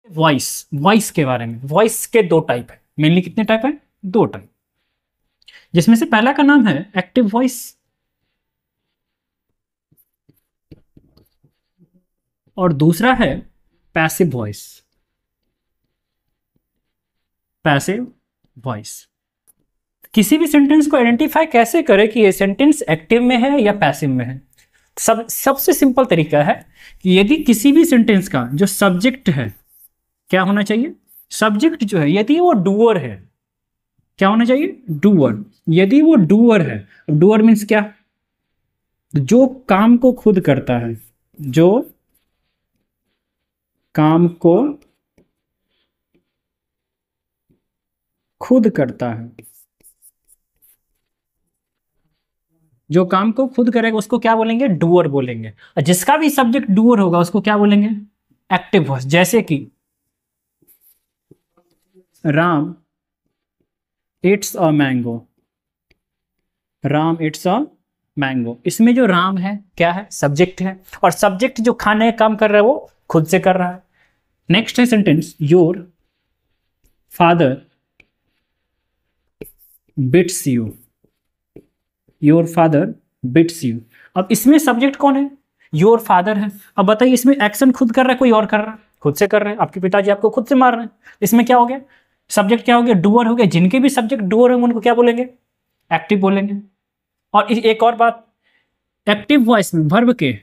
Voice, voice के बारे में। वॉइस के दो टाइप है, मेनली कितने टाइप है? दो टाइप, जिसमें से पहला का नाम है एक्टिव वॉइस और दूसरा है पैसिव वॉइस। Passive voice. किसी भी सेंटेंस को आइडेंटिफाई कैसे करें कि ये सेंटेंस एक्टिव में है या पैसिव में है? सबसे सिंपल तरीका है कि यदि किसी भी सेंटेंस का जो सब्जेक्ट है क्या होना चाहिए? सब्जेक्ट जो है यदि वो डूअर है, क्या होना चाहिए? डूअर। यदि वो डूअर है, डूअर मीन्स क्या? जो काम को खुद करता है, जो काम को खुद करता है, जो काम को खुद करेगा उसको क्या बोलेंगे? डूअर बोलेंगे। और जिसका भी सब्जेक्ट डूअर होगा उसको क्या बोलेंगे? Active voice. जैसे कि Ram it's a mango, Ram it's a mango. इसमें जो राम है क्या है? सब्जेक्ट है, और सब्जेक्ट जो खाने का काम कर रहा है वो खुद से कर रहा है। नेक्स्ट है sentence, your father bits you, your father bits you. अब इसमें सब्जेक्ट कौन है? योर फादर है। अब बताइए इसमें एक्शन खुद कर रहा है कोई और कर रहा है? खुद से कर रहे हैं, आपके पिताजी आपको खुद से मार रहे हैं। इसमें क्या हो गया? सब्जेक्ट क्या हो गया? डूअर हो गया। जिनके भी सब्जेक्ट डूअर होंगे उनको क्या बोलेंगे? एक्टिव बोलेंगे। और एक और बात, एक्टिव वॉइस में वर्ब के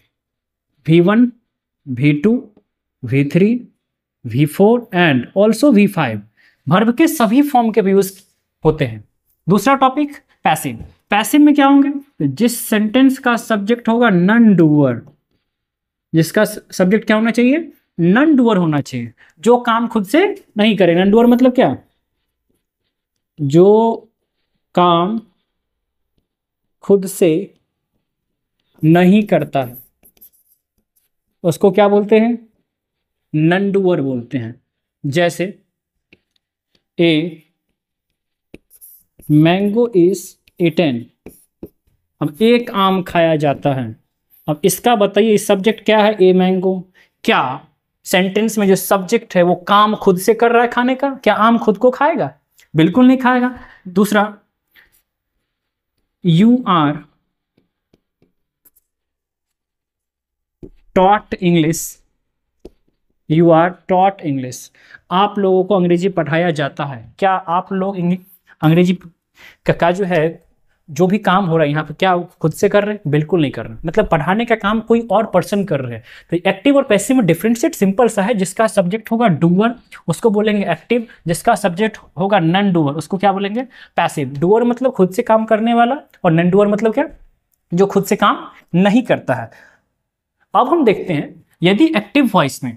V1, V2, V3, V4 and also V5 verb के सभी फॉर्म के भी यूज होते हैं। दूसरा टॉपिक पैसिव। पैसिव में क्या होंगे? जिस सेंटेंस का सब्जेक्ट होगा नॉन डूअर, जिसका सब्जेक्ट क्या होना चाहिए? नॉन डूअर होना चाहिए, जो काम खुद से नहीं करे। नॉन डूअर मतलब क्या? जो काम खुद से नहीं करता है उसको क्या बोलते हैं? नॉन डूअर बोलते हैं। जैसे ए मैंगो इज ईटेन, अब एक आम खाया जाता है। अब इसका बताइए सब्जेक्ट क्या है? A mango. क्या सेंटेंस में जो सब्जेक्ट है वो काम खुद से कर रहा है खाने का? क्या आम खुद को खाएगा? बिल्कुल नहीं खाएगा। दूसरा, you are taught English, you are taught English. आप लोगों को अंग्रेजी पढ़ाया जाता है। क्या आप लोग अंग्रेजी का जो है जो भी काम हो रहा है यहाँ पे क्या खुद से कर रहे हैं? बिल्कुल नहीं कर रहे। मतलब पढ़ाने का काम कोई और पर्सन कर रहे हैं। तो एक्टिव और पैसिव में डिफरेंशिएट सिंपल सा है। जिसका सब्जेक्ट होगा डूअर उसको बोलेंगे एक्टिव, जिसका सब्जेक्ट होगा नॉन डूअर उसको क्या बोलेंगे? पैसिव। डूअर मतलब खुद से काम करने वाला और नॉन डूअर मतलब क्या? जो खुद से काम नहीं करता है। अब हम देखते हैं यदि एक्टिव वॉइस में,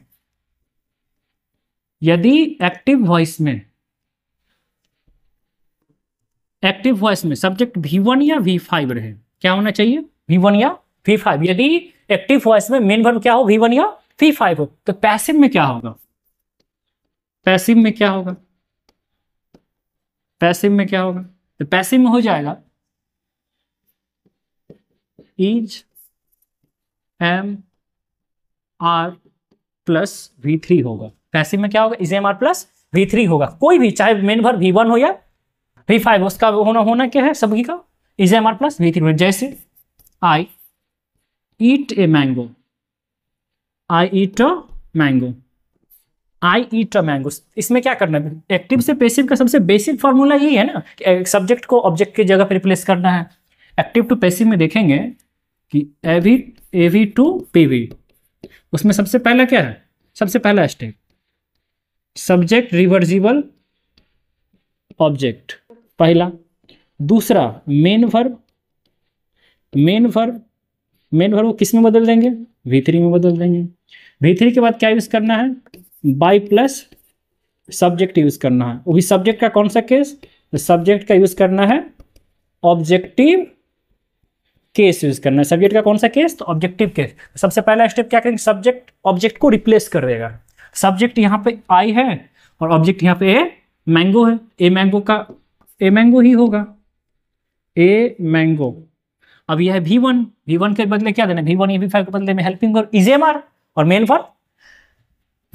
एक्टिव वॉइस में सब्जेक्ट V1 या V5 रहे, क्या होना चाहिए? V1 या V5। यदि एक्टिव वॉइस में मेन वर्ब क्या हो? V1 या V5 हो। तो पैसिव में क्या होगा? पैसिव में क्या होगा? पैसिव में क्या होगा? तो पैसिव में हो जाएगा is am are plus V3 होगा। पैसिव में क्या होगा? Is am are plus V3 होगा। कोई भी चाहे मेन वर्ब V1 हो या V5 उसका होना क्या है? सभी का is am are plus V3। जैसे I eat a mango, I eat a mango, I eat a mango. इसमें क्या करना है? एक्टिव से पैसिव का सबसे बेसिक फॉर्मूला यही है ना कि सब्जेक्ट को ऑब्जेक्ट की जगह पर रिप्लेस करना है। एक्टिव टू पैसिव में देखेंगे कि एवी टू पीवी, उसमें सबसे पहला क्या है? सबसे पहला स्टेप सब्जेक्ट रिवर्सिबल ऑब्जेक्ट, पहला। दूसरा मेन वर्ब, मेन वर्ब को किस में बदल देंगे? V3 में बदल देंगे। V3 के बाद क्या यूज करना है? बाई प्लस सब्जेक्ट यूज करना है। वो भी सब्जेक्ट का कौन सा केस? तो सब्जेक्ट का यूज करना है ऑब्जेक्टिव केस यूज करना है। सब्जेक्ट का कौन सा केस? तो ऑब्जेक्टिव केस। सबसे पहला स्टेप क्या करेंगे? सब्जेक्ट ऑब्जेक्ट को रिप्लेस कर देगा। सब्जेक्ट यहाँ पे आई है और ऑब्जेक्ट यहाँ पे ए मैंगो है। ए मैंगो का ए मैंगो ही होगा, ए मैंगो। अब यह है V1 के बदले क्या देना? V1 या V5 के बदले में helping verb is am are और main verb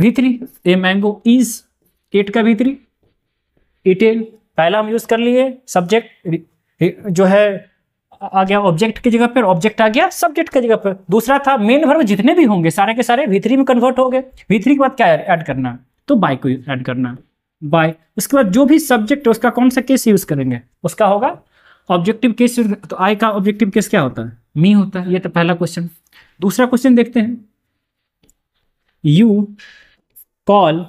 V3, a mango is, it का V3, इटेन पहला हम यूज कर लिए, सब्जेक्ट जो है आ गया ऑब्जेक्ट की जगह पर, ऑब्जेक्ट आ गया सब्जेक्ट की जगह पर। दूसरा था मेन वर्ब जितने भी होंगे सारे के सारे V3 में कन्वर्ट हो गए। V3 के बाद क्या ऐड करना है, तो बाय को ऐड करना है, बाय। उसके बाद जो भी सब्जेक्ट है उसका कौन सा केस यूज करेंगे, उसका होगा ऑब्जेक्टिव केस। तो आई का ऑब्जेक्टिव केस क्या होता है, मी होता है। ये तो पहला क्वेश्चन। दूसरा क्वेश्चन देखते हैं, यू कॉल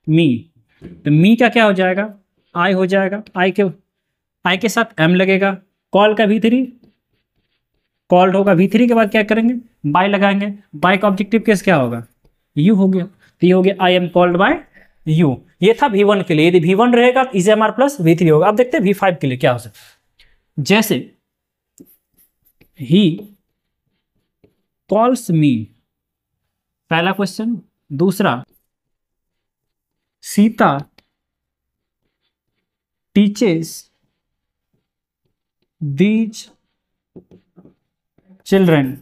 मी, तो मी का क्या हो जाएगा, आई हो जाएगा। आई के साथ एम लगेगा, कॉल का V3, कॉल्ड होगा। V3 के बाद क्या करेंगे, बाय लगाएंगे। बाय का ऑब्जेक्टिव केस क्या होगा, यू हो गया। तो ये हो गया I am called by you. ये था V1 के लिए। यदि V1 रहेगा तो is am are plus V3 होगा। अब देखते हैं V5 के लिए क्या हो सकता है। जैसे ही कॉल्स मी, पहला क्वेश्चन। दूसरा, Sita teaches these children,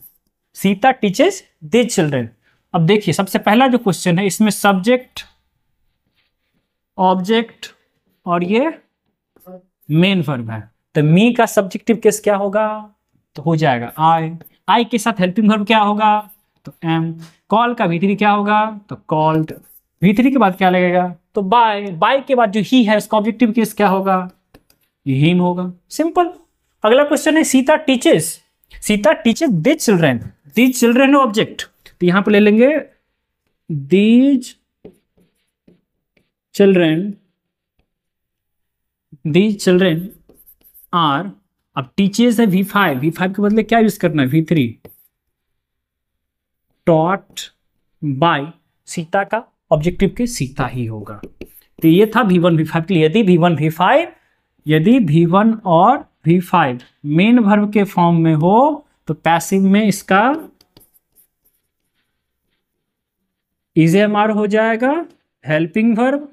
Sita teaches these children. अब देखिए सबसे पहला जो क्वेश्चन है इसमें सब्जेक्ट, ऑब्जेक्ट और ये मेन वर्ब है। तो मी का सब्जेक्टिव केस क्या होगा, तो हो जाएगा आई। आई के साथ हेल्पिंग वर्ब क्या होगा, तो एम। कॉल का V3 क्या होगा, तो कॉल्ड। V3 के बाद क्या लगेगा, तो बाय। बाय के बाद जो ही है उसका ऑब्जेक्टिव केस क्या होगा, हिम होगा। सिंपल। अगला क्वेश्चन है Sita teaches these children. These children है ऑब्जेक्ट, तो यहां पे ले लेंगे दीज चिल्ड्रन आर। अब टीचर्स है V5 के बदले क्या यूज करना है, V3, टॉट बाय। सीता का ऑब्जेक्टिव के सीता ही होगा। तो ये था V1 V5 के लिए। यदि V1 और V5 मेन वर्ब के फॉर्म में हो तो पैसिव में इसका इज एम आर हो जाएगा, helping verb.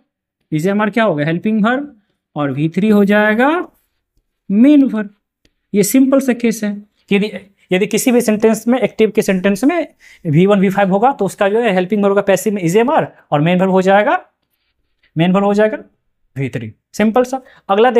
Is am are क्या होगा, हेल्पिंग वर्ब, और V3 हो जाएगा मेन वर्ब। ये सिंपल सा केस है। यदि किसी भी सेंटेंस में, एक्टिव के सेंटेंस में V1 V5 होगा तो उसका जो है हेल्पिंग वर्ब का पैसिव में इज एम आर और मेन वर्ब हो जाएगा V3। सिंपल सा। अगला